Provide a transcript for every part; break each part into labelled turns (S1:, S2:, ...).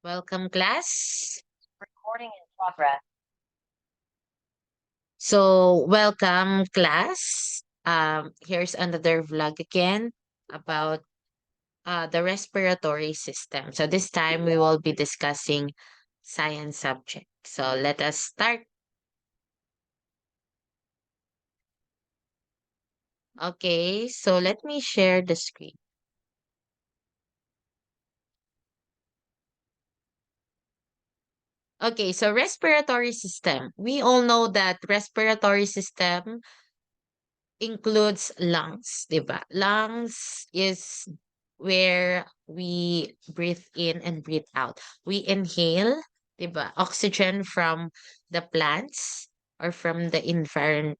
S1: Welcome, class.
S2: Recording in progress.
S1: Welcome, class. Here's another vlog again about the respiratory system. So, this time we will be discussing science subject. So, let us start. Okay, so let me share the screen. Okay, so respiratory system. We all know that respiratory system includes lungs, 'di ba? Lungs is where we breathe in and breathe out. We inhale, 'di ba? Oxygen from the plants or from the environment,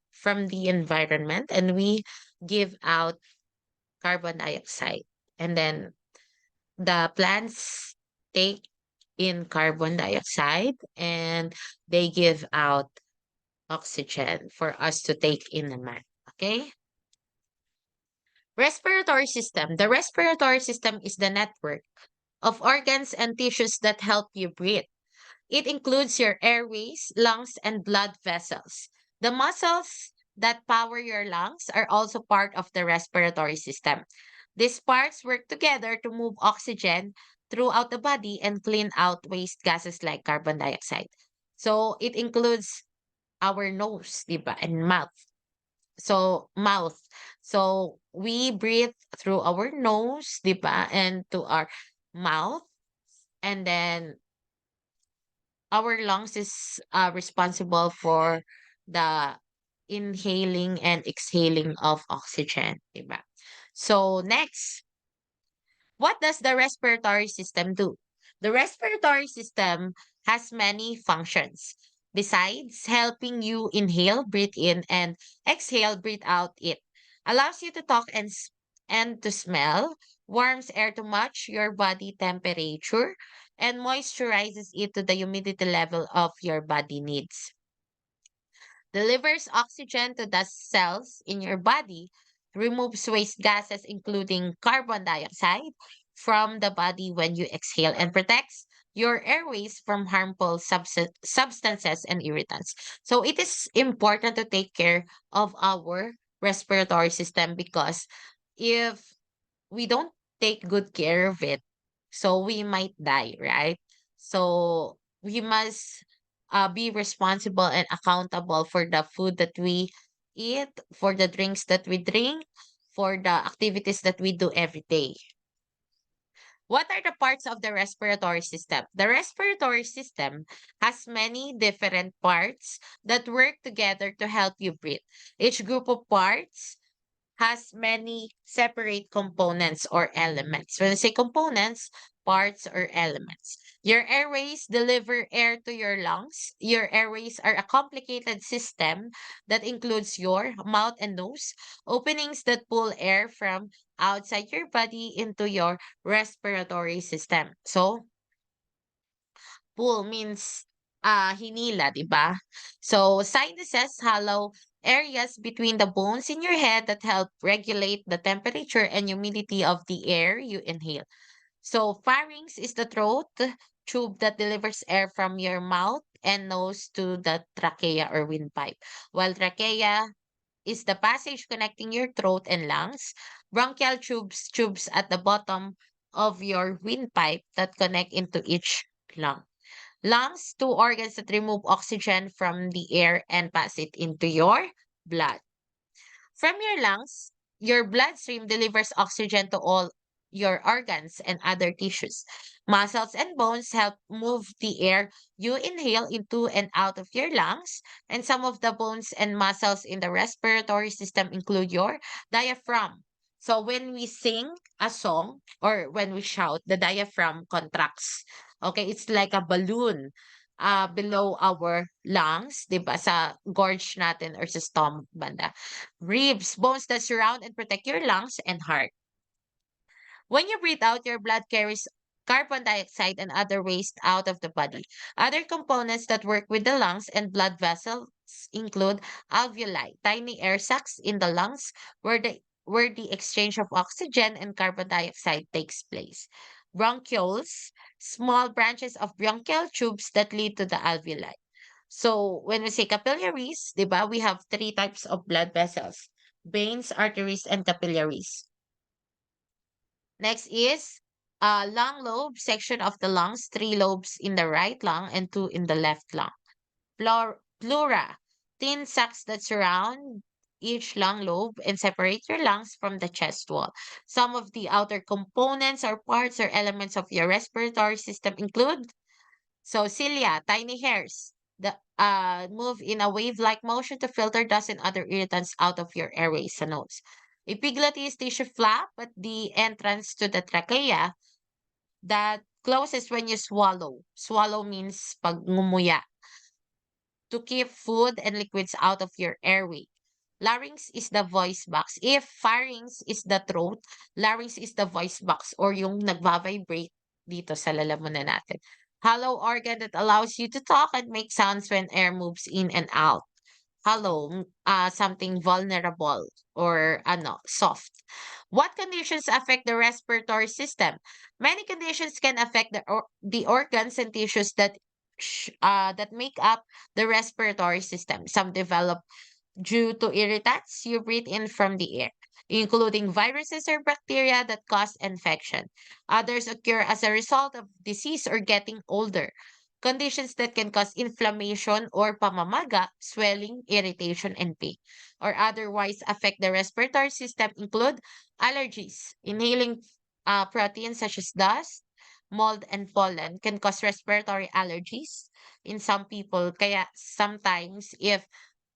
S1: and we give out carbon dioxide. And then the plants take in carbon dioxide and they give out oxygen for us to take in the man. Okay? Respiratory system. The respiratory system is the network of organs and tissues that help you breathe. It includes your airways, lungs, and blood vessels. The muscles that power your lungs are also part of the respiratory system. These parts work together to move oxygen throughout the body and clean out waste gases like carbon dioxide. So it includes our nose, diba, and mouth. Mouth. So we breathe through our nose, 'di ba? And to our mouth. And then our lungs is responsible for the inhaling and exhaling of oxygen, 'di ba? So next, what does the respiratory system do? The respiratory system has many functions. Besides helping you inhale, breathe in, and exhale, breathe out, it allows you to talk and to smell, warms air to match your body temperature, and moisturizes it to the humidity level of your body needs, delivers oxygen to the cells in your body, removes waste gases, including carbon dioxide, from the body when you exhale, and protects your airways from harmful substances and irritants. So, it is important to take care of our respiratory system because if we don't take good care of it, so we might die, right? So we must be responsible and accountable for the food that we eat, for the drinks that we drink, for the activities that we do every day. What are the parts of the respiratory system? The respiratory system has many different parts that work together to help you breathe. Each group of parts has many separate components or elements. When I say components, parts or elements. Your airways deliver air to your lungs. Your airways are a complicated system that includes your mouth and nose, openings that pull air from outside your body into your respiratory system. So, pull means hinila, di ba? So, sinuses, hollow areas between the bones in your head that help regulate the temperature and humidity of the air you inhale. So, pharynx is the throat tube that delivers air from your mouth and nose to the trachea or windpipe, while trachea is the passage connecting your throat and lungs. Bronchial tubes at the bottom of your windpipe that connect into each lung. Lungs, two organs that remove oxygen from the air and pass it into your blood. From your lungs, your bloodstream delivers oxygen to all your organs and other tissues. Muscles and bones help move the air you inhale into and out of your lungs. And some of the bones and muscles in the respiratory system include your diaphragm. So when we sing a song or when we shout, the diaphragm contracts. Okay, it's like a balloon below our lungs, 'di ba? Sa gorge natin or sa stomach banda. Ribs, bones that surround and protect your lungs and heart. When you breathe out, your blood carries carbon dioxide and other waste out of the body. Other components that work with the lungs and blood vessels include alveoli, tiny air sacs in the lungs where the exchange of oxygen and carbon dioxide takes place. bronchioles, small branches of bronchial tubes that lead to the alveoli. So when we say capillaries, 'di ba, we have three types of blood vessels: veins, arteries, and capillaries. Next is lung lobe, section of the lungs, three lobes in the right lung and two in the left lung. Pleura, thin sacs that surround each lung lobe and separate your lungs from the chest wall. Some of the outer components or parts or elements of your respiratory system include cilia, tiny hairs that move in a wave-like motion to filter dust and other irritants out of your airways sa nose. Epiglottis, tissue flap at the entrance to the trachea that closes when you swallow. Swallow means pag ngumuya, to keep food and liquids out of your airway. Larynx is the voice box. If pharynx is the throat, larynx is the voice box or yung nagva-vibrate dito sa lalamunan natin. Hollow organ that allows you to talk and make sounds when air moves in and out. Hollow, something vulnerable or soft. What conditions affect the respiratory system? Many conditions can affect the organs and tissues that make up the respiratory system. Some develop due to irritants you breathe in from the air, including viruses or bacteria that cause infection. Others occur as a result of disease or getting older. Conditions that can cause inflammation or pamamaga, swelling, irritation, and pain, or otherwise affect the respiratory system include allergies. Inhaling proteins such as dust, mold, and pollen can cause respiratory allergies in some people. Kaya sometimes if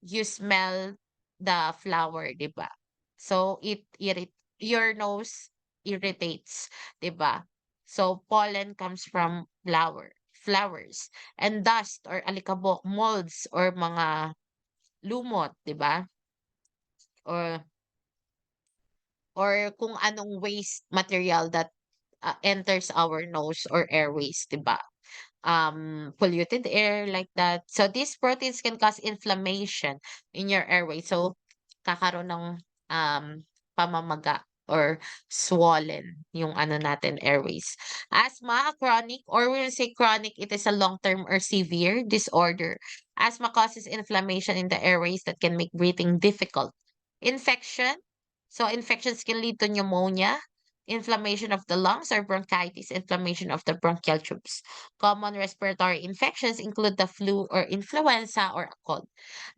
S1: you smell the flower, 'di ba? So your nose irritates, 'di ba? So pollen comes from flowers, and dust or alikabok, molds or mga lumot, 'di ba? Or kung anong waste material that enters our nose or airways, 'di ba? Polluted air like that. So these proteins can cause inflammation in your airway. So kakaroon ng pamamaga or swollen yung natin airways. Asthma, chronic, or when we say chronic, it is a long-term or severe disorder. Asthma causes inflammation in the airways that can make breathing difficult. Infection. So infections can lead to pneumonia, inflammation of the lungs or bronchitis, inflammation of the bronchial tubes. Common respiratory infections include the flu or influenza or a cold.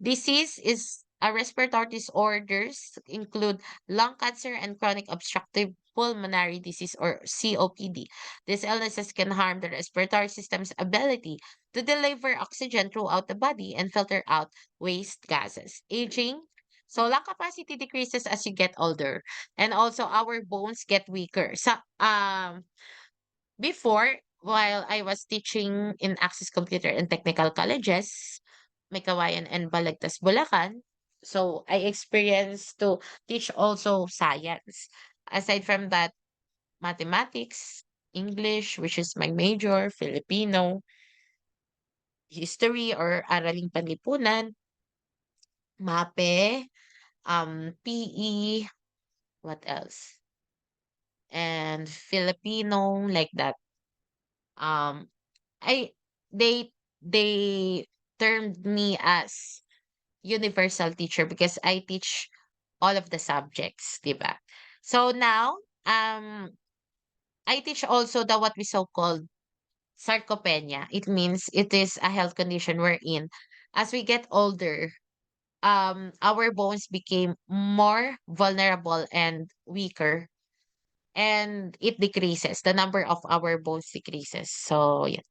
S1: Disease is respiratory disorders include lung cancer and chronic obstructive pulmonary disease or COPD. These illnesses can harm the respiratory system's ability to deliver oxygen throughout the body and filter out waste gases. Aging. So lung capacity decreases as you get older, and also our bones get weaker. So before, while I was teaching in Access Computer and Technical Colleges, May Kawayan and Balagtas, Bulacan, so I experienced to teach also science. Aside from that, mathematics, English, which is my major, Filipino, history or araling panlipunan, MAPE, PE, what else? And Filipino, like that. Um, I they they termed me as universal teacher because I teach all of the subjects, 'di ba? So now, I teach also the what we so called sarcopenia. It means it is a health condition wherein as we get older, our bones became more vulnerable and weaker, and it decreases. The number of our bones decreases. So yeah.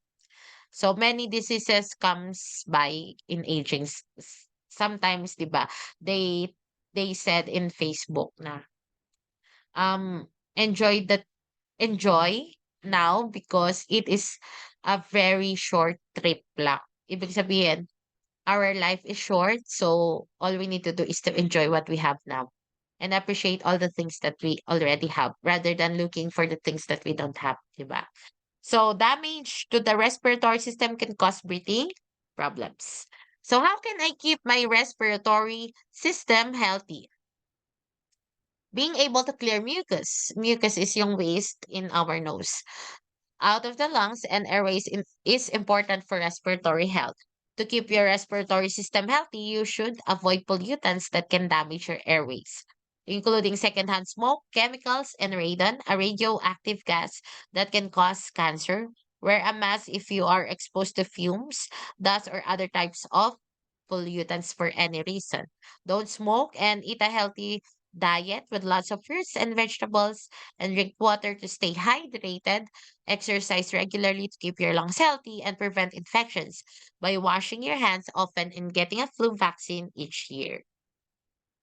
S1: So many diseases comes by in aging. Sometimes, 'di ba? They said in Facebook na um enjoy the enjoy now because it is a very short trip lang. Ibig sabihin, our life is short, so all we need to do is to enjoy what we have now and appreciate all the things that we already have rather than looking for the things that we don't have, 'di ba? So damage to the respiratory system can cause breathing problems. So how can I keep my respiratory system healthy? Being able to clear mucus. Mucus is yung waste in our nose out of the lungs, and airways is important for respiratory health. To keep your respiratory system healthy, you should avoid pollutants that can damage your airways, including secondhand smoke, chemicals, and radon, a radioactive gas that can cause cancer. Wear a mask if you are exposed to fumes, dust, or other types of pollutants for any reason. Don't smoke and eat a healthy diet with lots of fruits and vegetables, and drink water to stay hydrated. Exercise regularly to keep your lungs healthy and prevent infections by washing your hands often and getting a flu vaccine each year.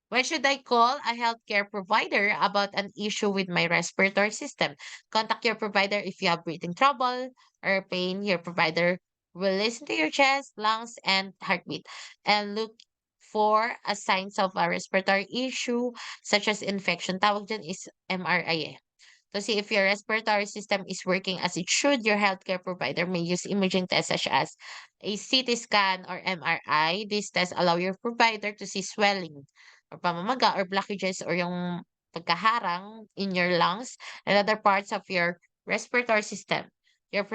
S1: When should I call a healthcare provider about an issue with my respiratory system? Contact your provider if you have breathing trouble or pain. Your provider will listen to your chest, lungs, and heartbeat and look for a signs of a respiratory issue such as infection. Tawag dyan is MRI. To see if your respiratory system is working as it should, your healthcare provider may use imaging tests such as a CT scan or MRI. These tests allow your provider to see swelling or pamamaga or blockages or yung pagkaharang in your lungs and other parts of your respiratory system. Your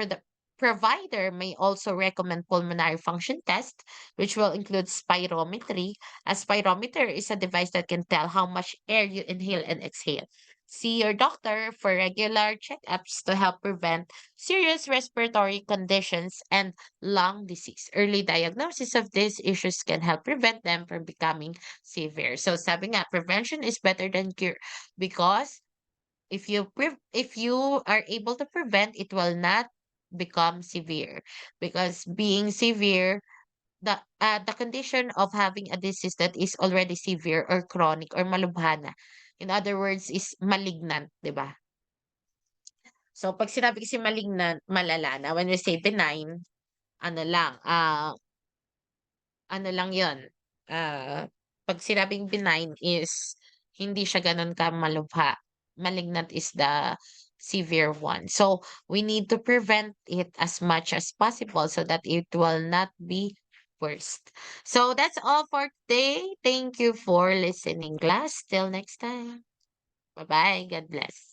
S1: provider may also recommend pulmonary function test, which will include spirometry. A spirometer is a device that can tell how much air you inhale and exhale. See your doctor for regular checkups to help prevent serious respiratory conditions and lung disease. Early diagnosis of these issues can help prevent them from becoming severe. So sabi nga, prevention is better than cure because if you are able to prevent, it will not become severe. Because being severe, the condition of having a disease that is already severe or chronic or malubhana, in other words, is malignant, di ba? So, pag sinabi kasi malignant, malala na. When we say benign, ano lang, ano lang yon. Pag sinabing benign is hindi siya ganun ka malubha. Malignant is the severe one. So, we need to prevent it as much as possible so that it will not be worst. So, that's all for today. Thank you for listening, class. Till next time. Bye-bye. God bless.